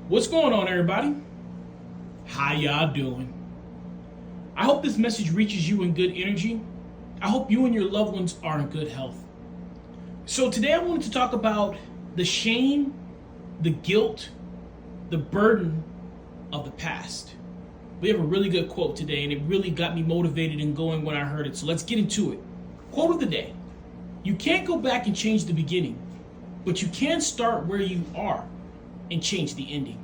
What's going on, everybody? How y'all doing? I hope this message reaches you in good energy. I hope you and your loved ones are in good health. So today I wanted to talk about the shame, the guilt, the burden of the past. We have a really good quote today, and it really got me motivated and going when I heard it. So let's get into it. Quote of the day. You can't go back and change the beginning, but you can start where you are and change the ending.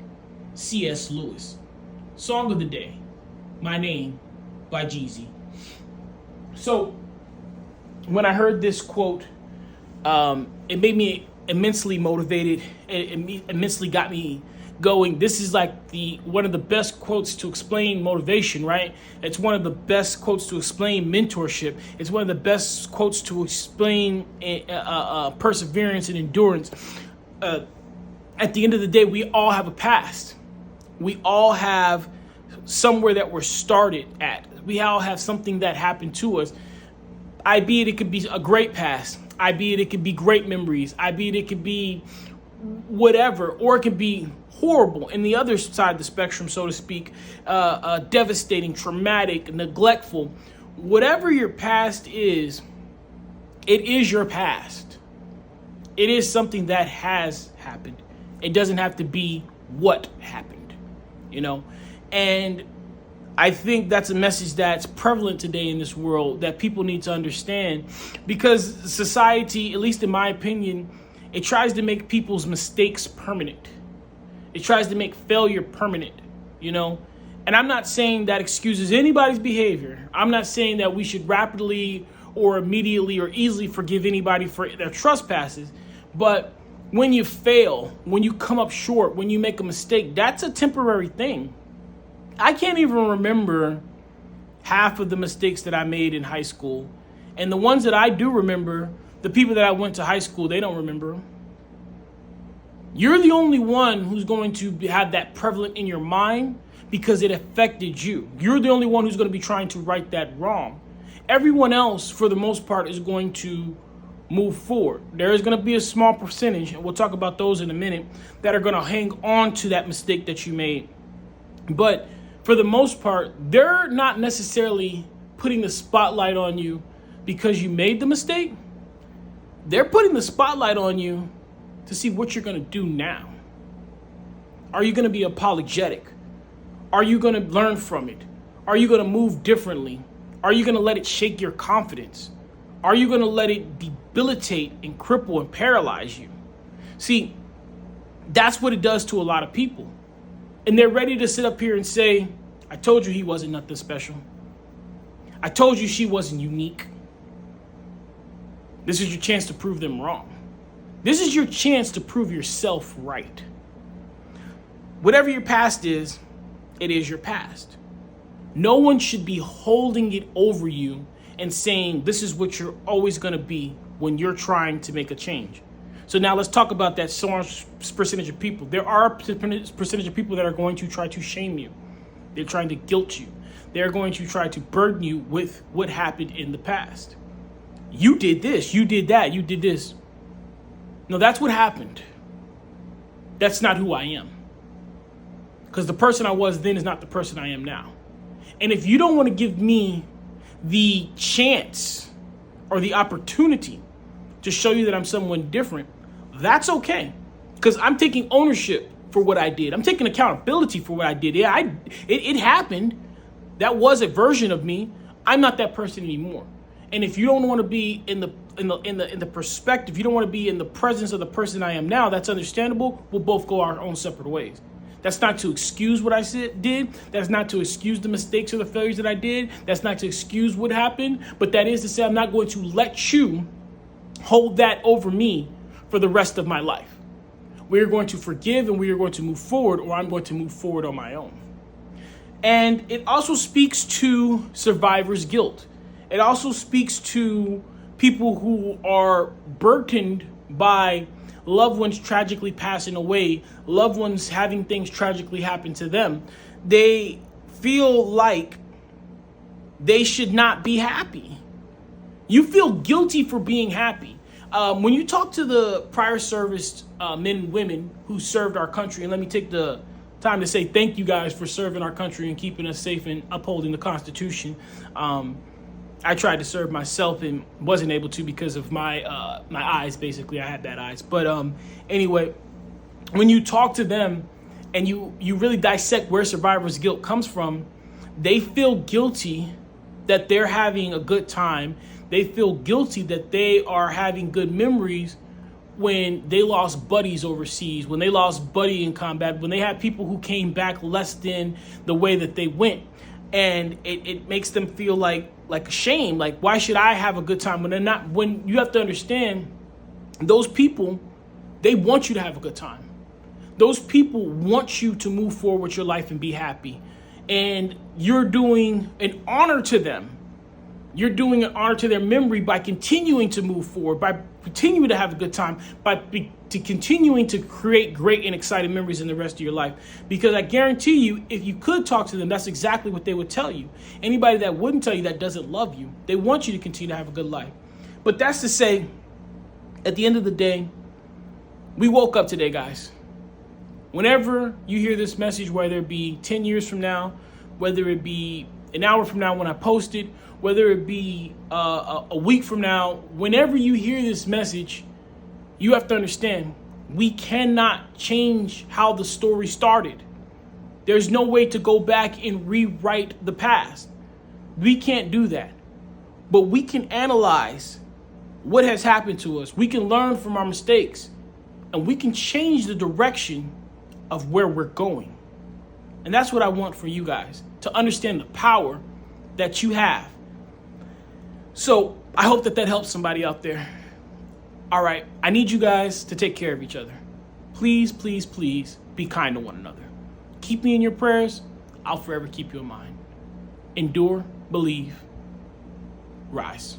C.S. Lewis. Song of the day. My Name by Jeezy. So when I heard this quote, it made me immensely motivated. It immensely got me going. This is like one of the best quotes to explain motivation, right? It's one of the best quotes to explain mentorship. It's one of the best quotes to explain perseverance and endurance. At the end of the day, we all have a past. We all have somewhere that we're started at. We all have something that happened to us. Albeit it could be a great past. Albeit it could be great memories. Albeit it could be whatever, or it could be horrible in the other side of the spectrum, so to speak, devastating, traumatic, neglectful. Whatever your past is, it is your past. It is something that has happened. It doesn't have to be what happened, And I think that's a message that's prevalent today in this world that people need to understand, because society, at least in my opinion, it tries to make people's mistakes permanent. It tries to make failure permanent, And I'm not saying that excuses anybody's behavior. I'm not saying that we should rapidly or immediately or easily forgive anybody for their trespasses. But when you fail, when you come up short, when you make a mistake, that's a temporary thing. I can't even remember half of the mistakes that I made in high school. And the ones that I do remember, the people that I went to high school, they don't remember. You're the only one who's going to have that prevalent in your mind because it affected you. You're the only one who's going to be trying to right that wrong. Everyone else, for the most part, is going to move forward. There is going to be a small percentage, and we'll talk about those in a minute, that are going to hang on to that mistake that you made. But for the most part, they're not necessarily putting the spotlight on you because you made the mistake. They're putting the spotlight on you to see what you're going to do now. Are you going to be apologetic? Are you going to learn from it? Are you going to move differently? Are you going to let it shake your confidence? Are you going to let it debilitate and cripple and paralyze you? See, that's what it does to a lot of people. And they're ready to sit up here and say, I told you he wasn't nothing special. I told you she wasn't unique. This is your chance to prove them wrong. This is your chance to prove yourself right. Whatever your past is, it is your past. No one should be holding it over you and saying this is what you're always going to be when you're trying to make a change. So now let's talk about that small percentage of people. There are a percentage of people that are going to try to shame you. They're trying to guilt you. They're going to try to burden you with what happened in the past. You did this, you did that, you did this. No, that's what happened. That's not who I am. Because the person I was then is not the person I am now. And if you don't want to give me the chance or the opportunity to show you that I'm someone different, that's okay. Because I'm taking ownership for what I did. I'm taking accountability for what I did. Yeah, it happened. That was a version of me. I'm not that person anymore. And if you don't want to be in the perspective, you don't want to be in the presence of the person I am now, that's understandable. We'll both go our own separate ways. That's not to excuse what I did. That's not to excuse the mistakes or the failures that I did. That's not to excuse what happened. But that is to say, I'm not going to let you hold that over me for the rest of my life. We are going to forgive and we are going to move forward, or I'm going to move forward on my own. And it also speaks to survivor's guilt. It also speaks to people who are burdened by loved ones tragically passing away, loved ones having things tragically happen to them. They feel like they should not be happy. You feel guilty for being happy. When you talk to the prior service men and women who served our country, and let me take the time to say thank you guys for serving our country and keeping us safe and upholding the Constitution. I tried to serve myself and wasn't able to because of my eyes. Basically, I had bad eyes. But anyway, when you talk to them and you really dissect where survivor's guilt comes from, they feel guilty that they're having a good time. They feel guilty that they are having good memories when they lost buddies overseas, when they lost buddy in combat, when they had people who came back less than the way that they went. And it makes them feel like a shame. Like, why should I have a good time when they're not? When you have to understand, those people, they want you to have a good time. Those people want you to move forward with your life and be happy. And you're doing an honor to them. You're doing an honor to their memory by continuing to move forward, by continuing to have a good time, to continuing to create great and exciting memories in the rest of your life. Because I guarantee you, if you could talk to them, that's exactly what they would tell you. Anybody that wouldn't tell you that doesn't love you. They want you to continue to have a good life. But that's to say, at the end of the day, we woke up today, guys. Whenever you hear this message, whether it be 10 years from now, whether it be an hour from now when I post it, whether it be a week from now, whenever you hear this message, you have to understand, we cannot change how the story started. There's no way to go back and rewrite the past. We can't do that. But we can analyze what has happened to us. We can learn from our mistakes, and we can change the direction of where we're going. And that's what I want for you guys, to understand the power that you have. So I hope that helps somebody out there. All right, I need you guys to take care of each other. Please, please, please be kind to one another. Keep me in your prayers. I'll forever keep you in mind. Endure, believe, rise.